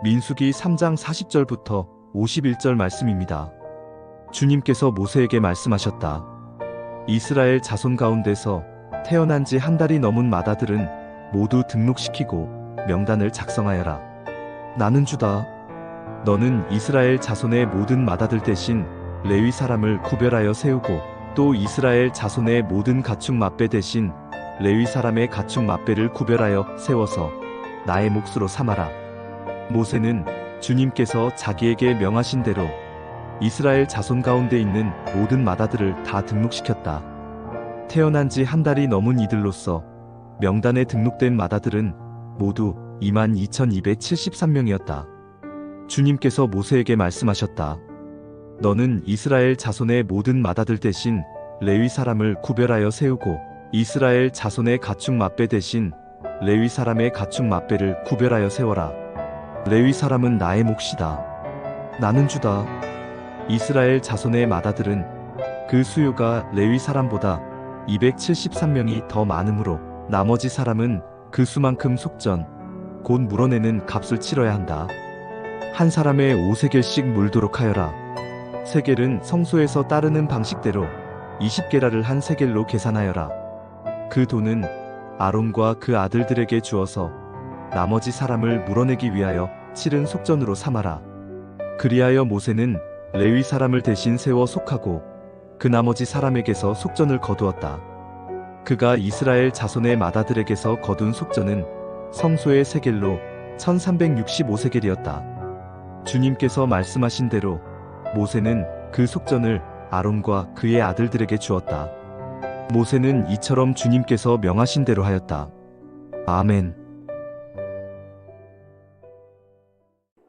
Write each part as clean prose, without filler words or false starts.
민수기 3장 40절부터 51절 말씀입니다. 주님께서 모세에게 말씀하셨다. 이스라엘 자손 가운데서 태어난 지 한 달이 넘은 맏아들은 모두 등록시키고 명단을 작성하여라. 나는 주다. 너는 이스라엘 자손의 모든 맏아들 대신 레위 사람을 구별하여 세우고 또 이스라엘 자손의 모든 가축 맏배 대신 레위 사람의 가축 맏배를 구별하여 세워서 나의 몫으로 삼아라. 모세는 주님께서 자기에게 명하신 대로 이스라엘 자손 가운데 있는 모든 맏아들을 다 등록시켰다. 태어난 지 한 달이 넘은 이들로서 명단에 등록된 맏아들은 모두 22,273명이었다. 주님께서 모세에게 말씀하셨다. 너는 이스라엘 자손의 모든 맏아들 대신 레위 사람을 구별하여 세우고 이스라엘 자손의 가축 맏배 대신 레위 사람의 가축 맏배를 구별하여 세워라. 레위 사람은 나의 몫이다. 나는 주다. 이스라엘 자손의 맏아들은 그 수요가 레위 사람보다 273명이 더 많으므로 나머지 사람은 그 수만큼 속전 곧 물어내는 값을 치러야 한다. 한 사람의 5세겔씩 물도록 하여라. 세겔은 성소에서 따르는 방식대로 20게라를 한 세겔로 계산하여라. 그 돈은 아론과 그 아들들에게 주어서 나머지 사람을 물어내기 위하여 치른 속전으로 삼아라. 그리하여 모세는 레위 사람을 대신 세워 속하고 그 나머지 사람에게서 속전을 거두었다. 그가 이스라엘 자손의 맏아들에게서 거둔 속전은 성소의 세겔로 1365세겔이었다. 주님께서 말씀하신 대로 모세는 그 속전을 아론과 그의 아들들에게 주었다. 모세는 이처럼 주님께서 명하신 대로 하였다. 아멘.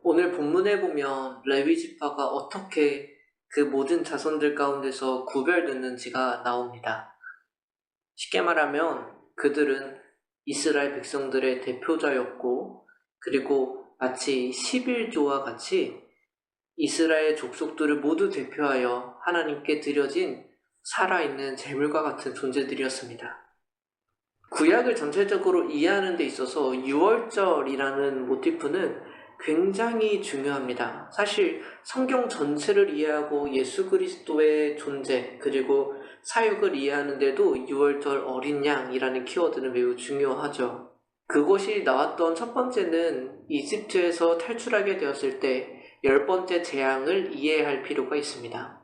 오늘 본문에 보면 레위 지파가 어떻게 그 모든 자손들 가운데서 구별됐는지가 나옵니다. 쉽게 말하면 그들은 이스라엘 백성들의 대표자였고, 그리고 마치 11조와 같이 이스라엘 족속들을 모두 대표하여 하나님께 드려진 살아있는 제물과 같은 존재들이었습니다. 구약을 전체적으로 이해하는 데 있어서 유월절이라는 모티프는 굉장히 중요합니다. 사실 성경 전체를 이해하고 예수 그리스도의 존재 그리고 사역을 이해하는 데도 유월절 어린 양이라는 키워드는 매우 중요하죠. 그것이 나왔던 첫 번째는 이집트에서 탈출하게 되었을 때 10번째 재앙을 이해할 필요가 있습니다.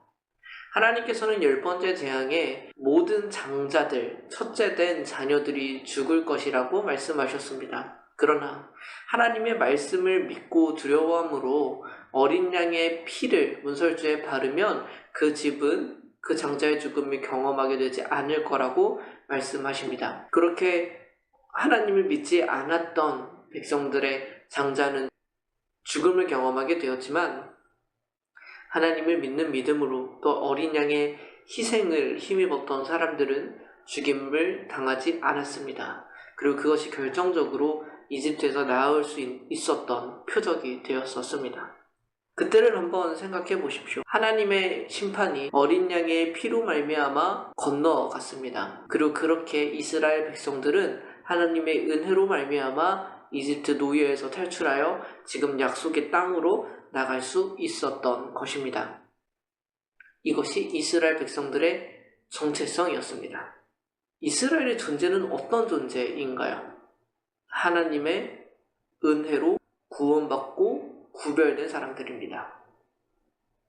하나님께서는 10번째 재앙에 모든 장자들, 첫째 된 자녀들이 죽을 것이라고 말씀하셨습니다. 그러나 하나님의 말씀을 믿고 두려워함으로 어린 양의 피를 문설주에 바르면 그 집은 그 장자의 죽음을 경험하게 되지 않을 거라고 말씀하십니다. 그렇게 하나님을 믿지 않았던 백성들의 장자는 죽음을 경험하게 되었지만 하나님을 믿는 믿음으로 또 어린 양의 희생을 힘입었던 사람들은 죽임을 당하지 않았습니다. 그리고 그것이 결정적으로 이집트에서 나올 수 있었던 표적이 되었었습니다. 그때를 한번 생각해 보십시오. 하나님의 심판이 어린 양의 피로 말미암아 건너갔습니다. 그리고 그렇게 이스라엘 백성들은 하나님의 은혜로 말미암아 이집트 노예에서 탈출하여 지금 약속의 땅으로 나갈 수 있었던 것입니다. 이것이 이스라엘 백성들의 정체성이었습니다. 이스라엘의 존재는 어떤 존재인가요? 하나님의 은혜로 구원받고 구별된 사람들입니다.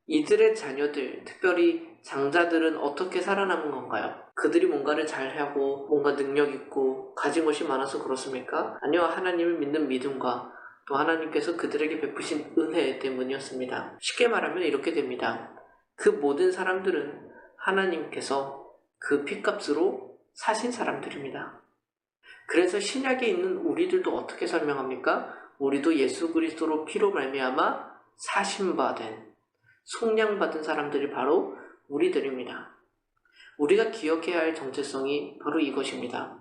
이들의 자녀들, 특별히 장자들은 어떻게 살아남은 건가요? 그들이 뭔가를 잘하고 뭔가 능력 있고 가진 것이 많아서 그렇습니까? 아니요, 하나님을 믿는 믿음과 또 하나님께서 그들에게 베푸신 은혜 때문이었습니다. 쉽게 말하면 이렇게 됩니다. 그 모든 사람들은 하나님께서 그 피값으로 사신 사람들입니다. 그래서 신약에 있는 우리들도 어떻게 설명합니까? 우리도 예수 그리스도로 피로 말미암아 사심받은, 속량받은 사람들이 바로 우리들입니다. 우리가 기억해야 할 정체성이 바로 이것입니다.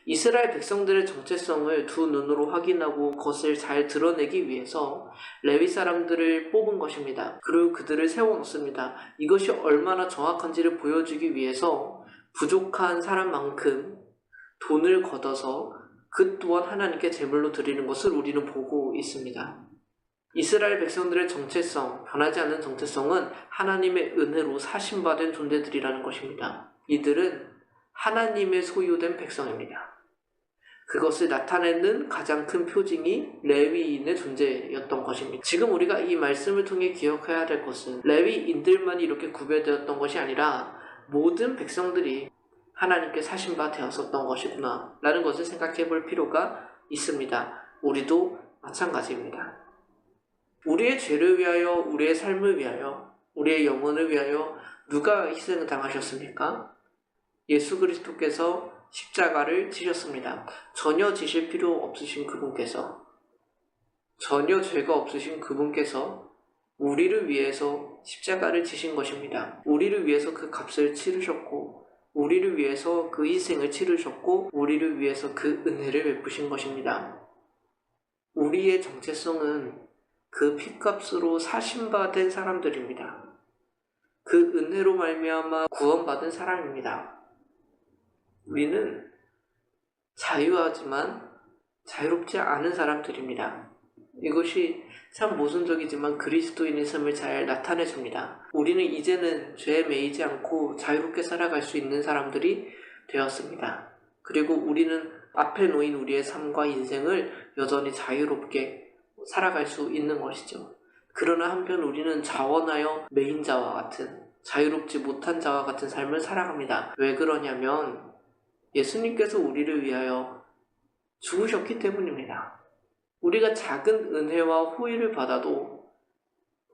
이스라엘 백성들의 정체성을 두 눈으로 확인하고 그것을 잘 드러내기 위해서 레위 사람들을 뽑은 것입니다. 그리고 그들을 세워놓습니다. 이것이 얼마나 정확한지를 보여주기 위해서 부족한 사람만큼 돈을 걷어서 그 또한 하나님께 제물로 드리는 것을 우리는 보고 있습니다. 이스라엘 백성들의 정체성, 변하지 않는 정체성은 하나님의 은혜로 사심받은 존재들이라는 것입니다. 이들은 하나님의 소유된 백성입니다. 그것을 나타내는 가장 큰 표징이 레위인의 존재였던 것입니다. 지금 우리가 이 말씀을 통해 기억해야 될 것은 레위인들만이 이렇게 구별되었던 것이 아니라 모든 백성들이 하나님께 사신바 되었었던 것이구나 라는 것을 생각해 볼 필요가 있습니다. 우리도 마찬가지입니다. 우리의 죄를 위하여, 우리의 삶을 위하여, 우리의 영혼을 위하여 누가 희생을 당하셨습니까? 예수 그리스도께서 십자가를 지셨습니다. 전혀 지실 필요 없으신 그분께서, 전혀 죄가 없으신 그분께서 우리를 위해서 십자가를 지신 것입니다. 우리를 위해서 그 값을 치르셨고, 우리를 위해서 그 희생을 치르셨고, 우리를 위해서 그 은혜를 베푸신 것입니다. 우리의 정체성은 그 핏값으로 사심받은 사람들입니다. 그 은혜로 말미암아 구원받은 사람입니다. 우리는 자유하지만 자유롭지 않은 사람들입니다. 이것이 참 모순적이지만 그리스도인의 삶을 잘 나타내줍니다. 우리는 이제는 죄에 매이지 않고 자유롭게 살아갈 수 있는 사람들이 되었습니다. 그리고 우리는 앞에 놓인 우리의 삶과 인생을 여전히 자유롭게 살아갈 수 있는 것이죠. 그러나 한편 우리는 자원하여 매인 자와 같은, 자유롭지 못한 자와 같은 삶을 살아갑니다. 왜 그러냐면 예수님께서 우리를 위하여 죽으셨기 때문입니다. 우리가 작은 은혜와 호의를 받아도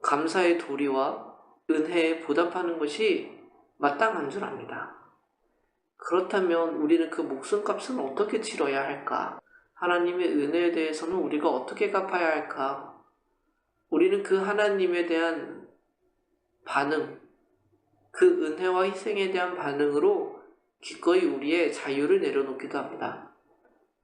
감사의 도리와 은혜에 보답하는 것이 마땅한 줄 압니다. 그렇다면 우리는 그 목숨값은 어떻게 치러야 할까? 하나님의 은혜에 대해서는 우리가 어떻게 갚아야 할까? 우리는 그 하나님에 대한 반응, 그 은혜와 희생에 대한 반응으로 기꺼이 우리의 자유를 내려놓기도 합니다.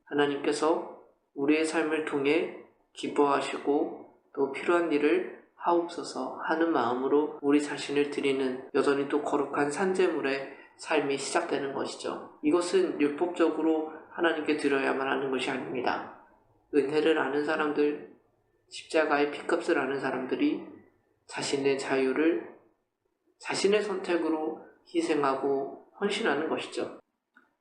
하나님께서 우리의 삶을 통해 기뻐하시고 또 필요한 일을 하옵소서 하는 마음으로 우리 자신을 드리는 여전히 또 거룩한 산제물의 삶이 시작되는 것이죠. 이것은 율법적으로 하나님께 드려야만 하는 것이 아닙니다. 은혜를 아는 사람들, 십자가의 핏값을 아는 사람들이 자신의 자유를 자신의 선택으로 희생하고 헌신하는 것이죠.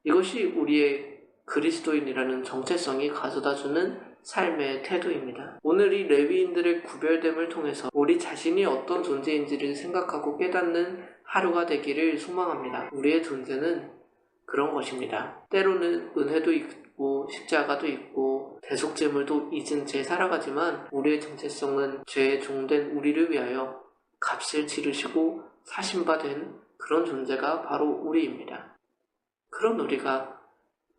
이것이 우리의 그리스도인이라는 정체성이 가져다주는 삶의 태도입니다. 오늘 이 레위인들의 구별됨을 통해서 우리 자신이 어떤 존재인지를 생각하고 깨닫는 하루가 되기를 소망합니다. 우리의 존재는 그런 것입니다. 때로는 은혜도 있고 십자가도 있고 대속제물도 잊은 채 살아가지만 우리의 정체성은 죄의 종된 우리를 위하여 값을 치르시고 사신받은 그런 존재가 바로 우리입니다. 그런 우리가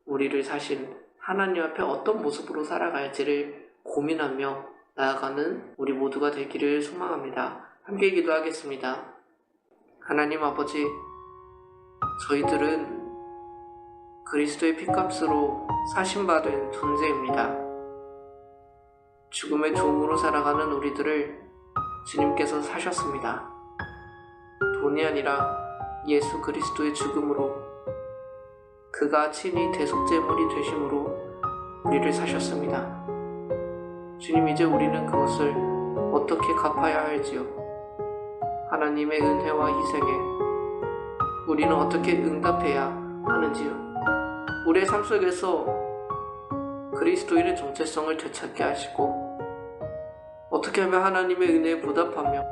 우리를 사신 하나님 앞에 어떤 모습으로 살아갈지를 고민하며 나아가는 우리 모두가 되기를 소망합니다. 함께 기도하겠습니다. 하나님 아버지, 저희들은 그리스도의 핏값으로 사신받은 존재입니다. 죽음의 종으로 살아가는 우리들을 주님께서 사셨습니다. 돈이 아니라 예수 그리스도의 죽음으로, 그가 친히 대속제물이 되심으로 우리를 사셨습니다. 주님, 이제 우리는 그것을 어떻게 갚아야 할지요? 하나님의 은혜와 희생에 우리는 어떻게 응답해야 하는지요? 우리의 삶 속에서 그리스도인의 정체성을 되찾게 하시고 어떻게 하면 하나님의 은혜에 보답하며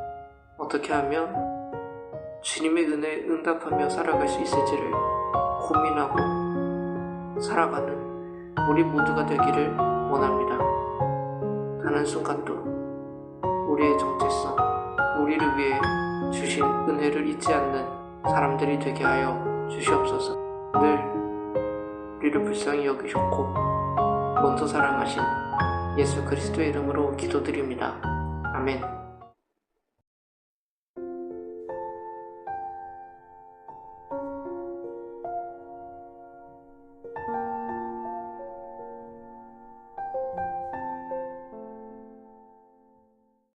어떻게 하면 주님의 은혜에 응답하며 살아갈 수 있을지를 고민하고 살아가는 우리 모두가 되기를 원합니다. 단 한순간도 우리의 정체성, 우리를 위해 주신 은혜를 잊지 않는 사람들이 되게 하여 주시옵소서. 늘 우리를 불쌍히 여기셨고 먼저 사랑하신 예수 그리스도의 이름으로 기도드립니다. 아멘.